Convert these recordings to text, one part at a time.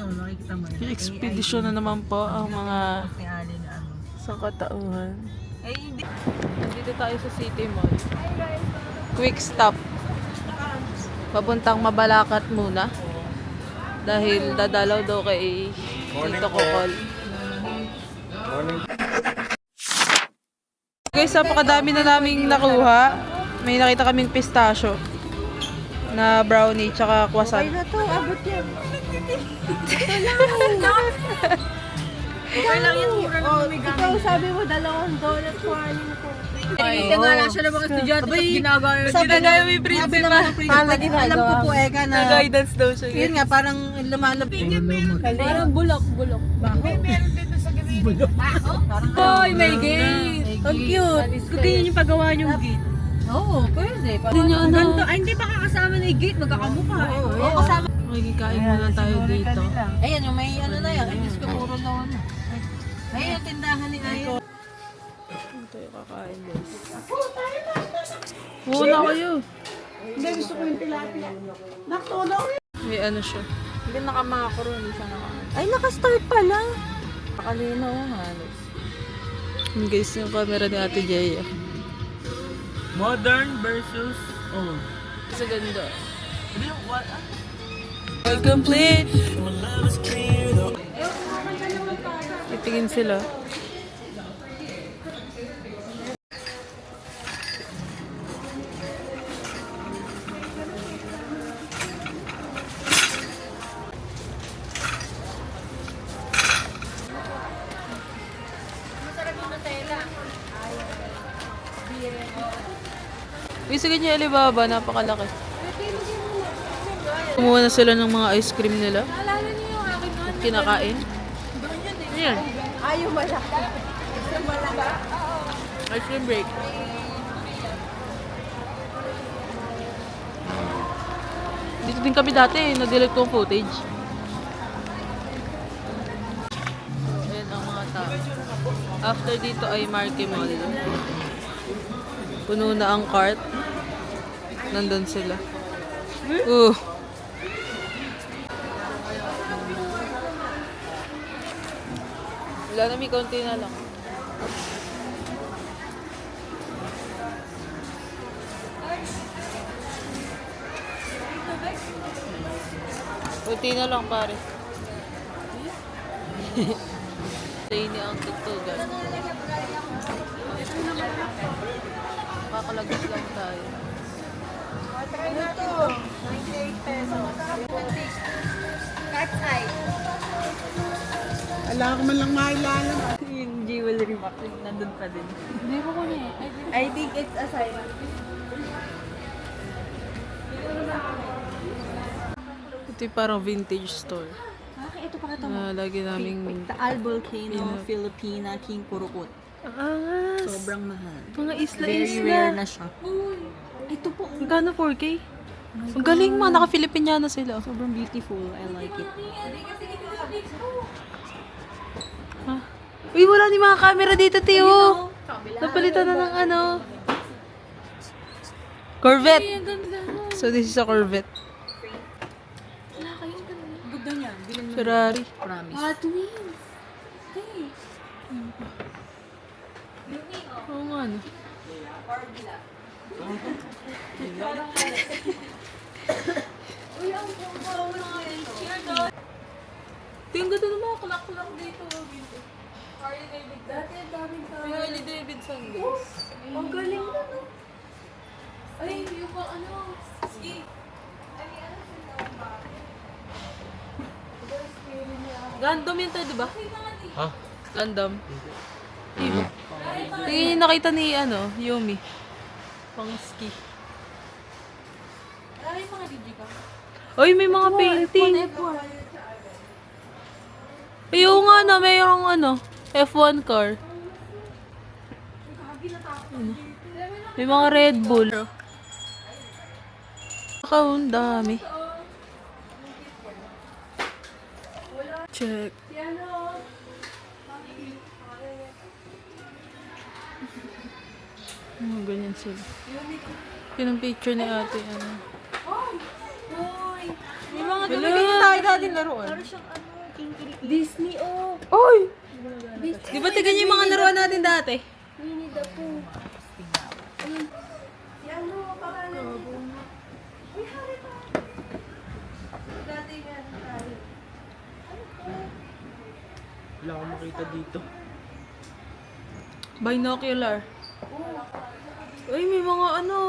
oh, makikita mo. Expedition na naman po ang mga Ni Ali na ano. sangkatauhan. Eh, hindi. Nandito tayo sa City Mall. Quick stop. Papuntang Mabalacat muna. Dahil dadalaw daw kay Tito Kokol. Guys, napakadami na naming nakuha. May nakita kaming pistachio na brownie tsaka croissant. Okay na to, abot yan. Okay lang yan. Mura lang may gamit. Ikaw sabi mo, $2 kuhanin ko. Hindi nga lang siya ng mga estudyante. Tapos ginagawa yun. Ginagaya may principal. Alam ko po, Eka, na Guidance daw siya. yun nga, parang lumalabas. Parang bulok. May meron dito sa gabi. Bulok. Oy, may gate. Ang cute. Kung ganyan yung paggawa niyong gate. Oo, pwede. Ganito. Ay, hindi baka kasama na yung gate. Magkakamukha. Oo, kasama. Magkikain muna tayo dito. Ayan, yung may ano na yan. Ay, Diyos ko, puro lawan na. Ayun, yung tindahan ni Ayon. Ito yung kakain, guys. Muna kayo. Hindi, gusto ko yung tilapia. Naktunaw. May ano siya. Hindi nakamakro, hindi siya nakamakro. Ay, nakastart pala. Nakalinaw ang halos. Yung guys, yung camera ni Ate Jaya. Modern versus old. Sa ganda. Ano yung what? Complete! Titingin sila. Isa ganyan yung Alibaba, napakalaki. Kumuha na sila ng mga ice cream nila. At kinakain. Ayan. Ayaw malaki. Ice cream break. Dito din kami dati, na-delete ko ang footage. Ayan ang mga tao. After dito ay Marquee Mall. Puno na ang cart. Nandun sila. Wala na, may konti na lang. Konti na lang, pare. Tayo niya ang tugtugan. Makakalagos lang tayo. Ano to? 98 pesos. Cat's eye. Wala ko man lang makilala. Yung jewelry box, nandun pa din. Hindi ko ko niya. I think it's a sign. Ito yung parang vintage store. Ito pa ito. Lagi naming... Taal Volcano Filipina King Kurukut. Angas! Sobrang mahal. Mga Very rare na siya. Ito po. Magkano 4K? Ang galing man, naka-Filipiniana sila. Sobrang beautiful. I like it. Ha? Uy, wala ni mga camera dito, Tio. Napalitan na ng ano. Corvette. So, this is a Corvette. Ganda niya. Bilang Ferrari. promise. Twins. Oo nga, no. Tingnan ganda ng mga kulak-kulak dito. Harley Davidson. Dati ang daming tao. Yung Harley Davidson, guys. Ang galing na, no? Ay, yung pa, ano, ski. Gundam yun tayo, diba? Ha? Gundam. Tingnan yung nakita ni, ano, Yumi. Pang ski. Uy, may mga painting. Ay, oo nga na, mayroong ano, F1 car. Ano? May mga Red Bull. Ang dami. Check. Ganyan sila. Yun ang picture ni ate. Ano. May mga gamitin tayo dati laruan. Parang siyang ano, Disney, oh. Oy! Disney. Di ba tignan niyo yung mga laruan natin dati? Winnie the Pooh. Wala akong makita dito. Binocular. Uy, may mga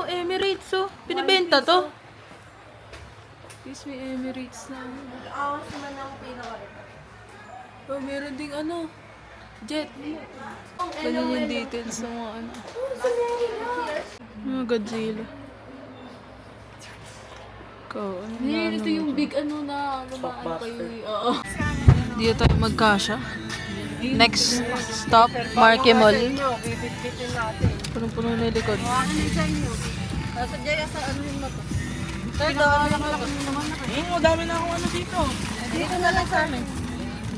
Emirates oh. Pinabenta to. Yes, may Emirates na. Awas naman ang pinaka-rito. Oh, meron ding jet. Ganyan yung details ng mga Mga Godzilla. Ikaw, Ito yung big na lumaan kayo. Oo. Dito tayo magkasya. Next stop, Marquee Mall. Bibit-bitin natin. Punong-puno na yung likod. Nasa Jaya sa ano yun mo to? Sir, naman ako. Dami na akong ano dito. Dito na lang sa amin.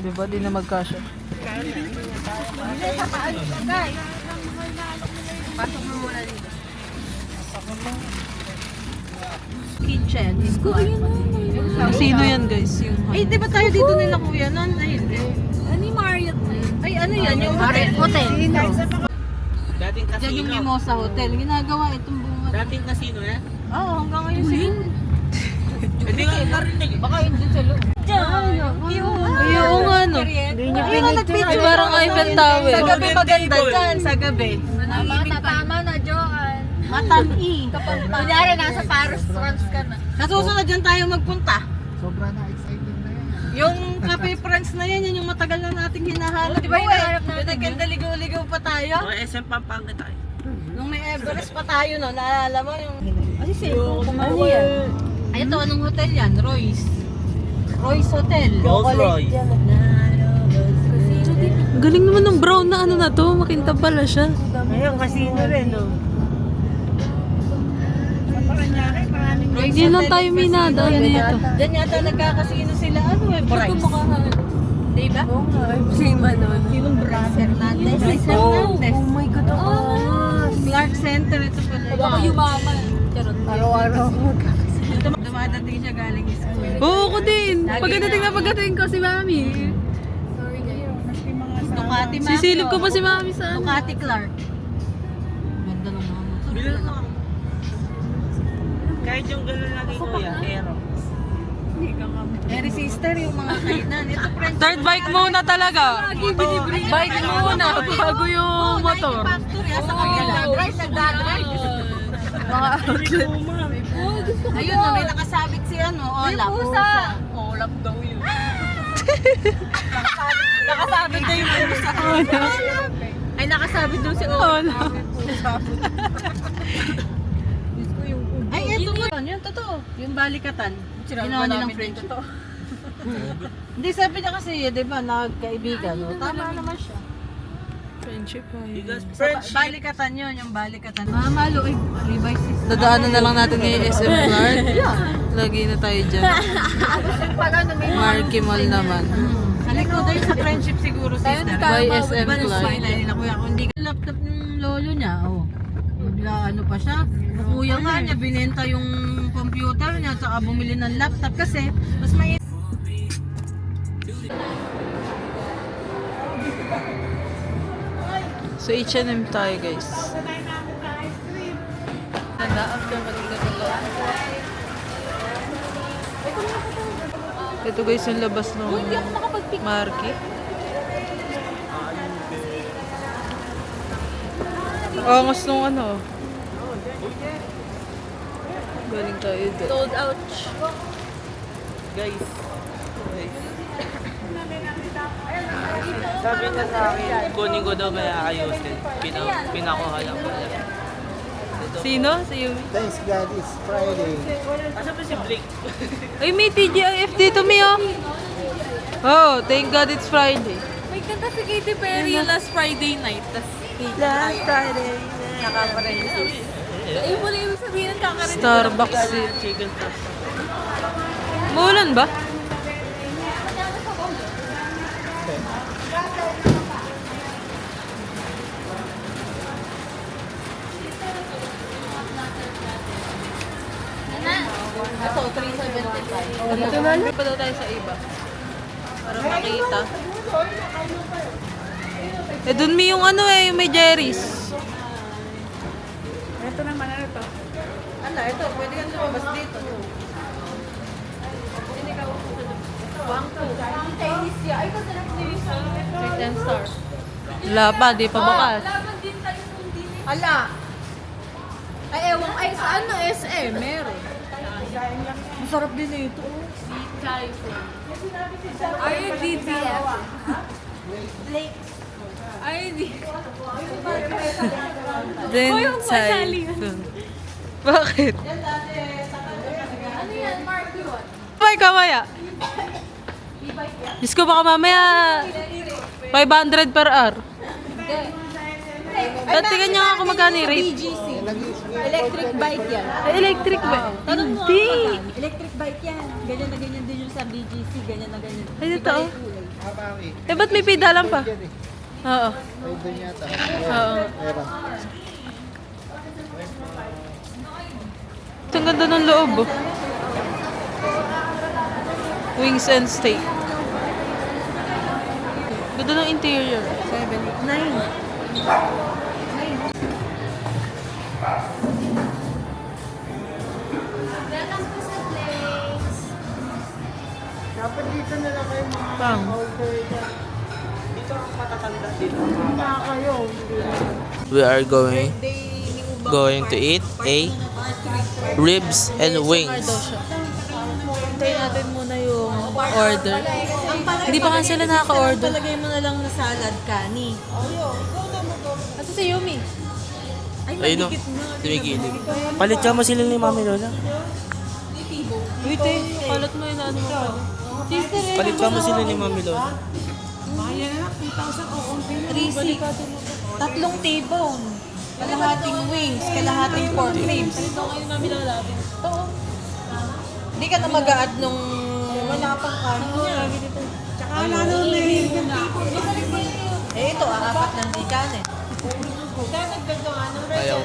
Di ba? Di na magkasya. Hindi, sa paano siya, guys. Pasok mo muna dito. Kitchen. Ko, ayun na. Sino yan guys? Yung Ay, di ba tayo dito nila kuya nun? Ay, hindi. Ano yung Marriott na yun? Ay, ano yan? Yung hotel. Dating Diyan yung casino. Mimosa Hotel. Ginagawa itong bunga. Dating casino yan? Oo, hanggang ngayon siguro. Hindi nga narinig. Baka yun dun sa loob. Oo nga no. Ayun na nag-video. Ay, parang Eiffel Tower. Sa gabi maganda dyan, sa gabi. Tama na, Joanne. Matan-i. Kunyari, nasa Paris, France ka na. Sa susunod dyan tayo magpunta. Sobra na excited na yan. Yung Cafe France na yan, yun yung matagal na nating hinahanap. Di ba yung hinahanap natin? Yung nagkandaligaw-ligaw pa tayo. Mga SM Pampanga tayo. Nung may Everest pa tayo, no, naalala mo yung... Ay, cellphone ko ano yan? Ay, ito, anong hotel yan? Royce. Royce Hotel. Rolls Royce. Ang galing naman ng brown na na to. Makintab pala siya. Ayun, casino rin, no? Royce Yan lang Hotel tayo is minada. casino. Ano yata? Diyan yata nagkakasino sila. Ano eh, Bryce. Diba? Oo nga, same ano. Sinong Bryce Hernandez? Bryce Hernandez. Oh my God, Clark Center, ito pala. Baka yumaman. Charot. Araw-araw. Dumadating siya galing school. Oo, ako din. Pagdating ko si Mami. Sorry kayo. Ducati Mami. Sisilip ko pa si Mami sa Ducati Clark. Ganda ng mga motor. Bilang lang. Kahit yung gano'n lang yung kuya, pero. Mary sister, yung mga kainan. Ito friends. Third bike muna talaga. Bike muna bago yung motor. Factory, asa kanila. Drive, nagdadrive. Mga outlet. Ayun, no, may nakasabit si Olaf. Olaf daw yun. Nakasabit daw yung pusa. Ay, nakasabit daw si Olaf. Ay, eto ba? Yun, totoo. Yung balikatan. Ginawa nilang French. Hindi, sabi niya kasi, di ba, nagkaibigan. No? Tama naman siya. Friendship Because Sa friendship. balikatan yun, yung balikatan. Mamalo, Levi's is... Dadaanan na lang natin ngayon SM Clark. Lagi na tayo dyan. Marquee Mall naman. Halik ko dahil sa friendship siguro, sister. By SM Diba, Clark. nag-smile nila, kuya, kung hindi ka laptop ng lolo niya, oh. Bigla, ano pa siya? Kuya nga niya, binenta yung computer niya, tsaka bumili ng laptop kasi, mas may... So H&M tayo guys. Ganda after magkakalo. Ito guys yung labas ng Marquee. Angas nung ano. Galing tayo doon. Sold out. Guys. Sabi niya sa akin, kunin ko daw may ayusin. Pinakuha lang ko lang. Sino? Si Yumi. Thanks God, it's Friday. Asa ba si Blake? Ay, may TGIF dito, Mio. Oh, thank God it's Friday. May kanta si Katy Perry yung last Friday night. Last Friday. Ayun mo lang yung sabihin ng kakarinig. Starbucks din. Chicken toast. Maulan ba? Ito, 375. Dito na lang. Pa daw tayo sa iba. Para makita. Eh, dun may yung ano eh, yung may Jerry's. Ito naman, ano to? Ano, ito, pwede kang lumabas dito. Sweet and sour. Wala pa, di pa bakas. Ala! Ay, ewan, ay, saan na SM? Meron. Masarap din eh ito. Are you DTF? Are you Then, yung pasali. Bakit? Ano yan, Mark yun? Kamay, kamaya. Diyos ko, baka mamaya 500 per hour. Dati ganyan nga ako magkano yung rate. BGC. Electric bike yan. Electric ba? Tanong mo Hindi. ako, electric bike yan. Ganyan na ganyan din yung sa BGC. Ganyan na ganyan. Ay, totoo. Iba yung kulay. Abawi. Eh, ba't may pedalan pa? Yan eh. Oo. Ay, doon yata. Oo. Meron. Ito ang ganda ng loob. Oh. Wings and steak. Ganda ng interior. 7, 9. Dapat dito na lang kayo mga Pang. order dyan. Dito ang matatanda dito. Na kayo. We are going to eat a ribs and wings. Hintayin natin muna yung order. Hindi pa nga sila nakaka-order. Palagay mo na lang na salad, kani. Ito si Yumi. Ayun no, tumigilig. Palit ka mo sila ni Mami Lola. Wait eh, kalat mo yun ano mo pa. Sister eh. Palit ka mo sila ni Mami Lola. 3-6. Tatlong T-bone. Kalahating wings, kalahating pork ribs. Ito ngayon namin lalapin. Oo. Hindi ka na mag-a-add nung... Wala pang kanin niya. Tsaka wala nung Eh ito, apat ng dikan eh. Ayaw.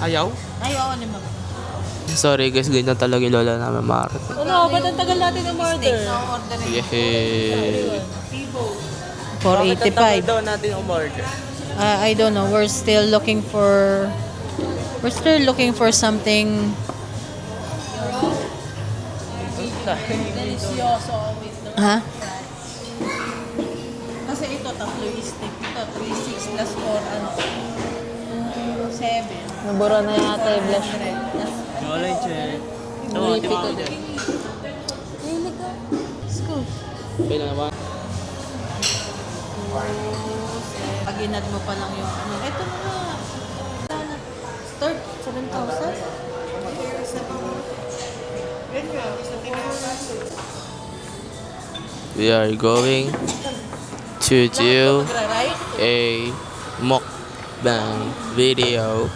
Ayaw? Ay, oo naman. Sorry guys, ganyan talaga yung Lola namin maarat. Ano, ba't ang tagal natin umorder? order Yehey. 485. daw natin umorder. I don't know. We're still looking for something. Delicioso. Wait lang. Ha? Kasi ito tatlo yung steak. Ito 3-6 plus 4 ano. 7. Nabura na yata yung blush. Lola, check. Oo, di ba? Kailan naman? Pag inad mo pa lang yung ano. Ito na. Start 7,000. We are going to do Magra-right? a mukbang video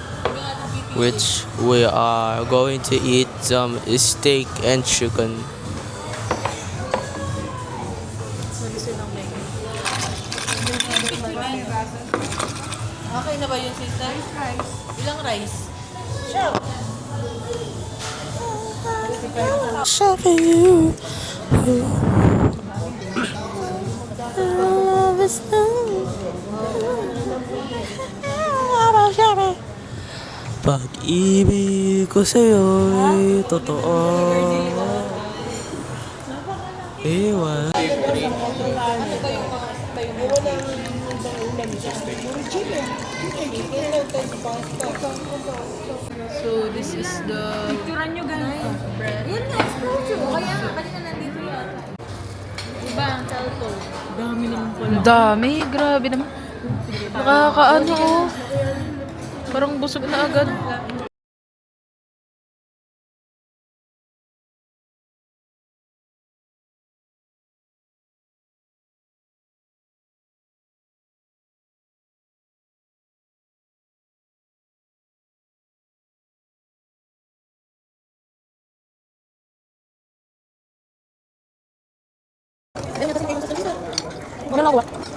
which we are going to eat some steak and chicken. Okay na ba yun, sister? Ilang rice? Sure. Pag-ibig ko sa'yo'y totoo. Iwan. So, this is the... Picturean nyo ganito. Yan nga, exposure. Kaya nga, kanina nandito yan. Diba, ang cellphone. Dami naman pala. Dami, grabe naman. Nakakaano oh. Parang busog na agad. Wala lang ako.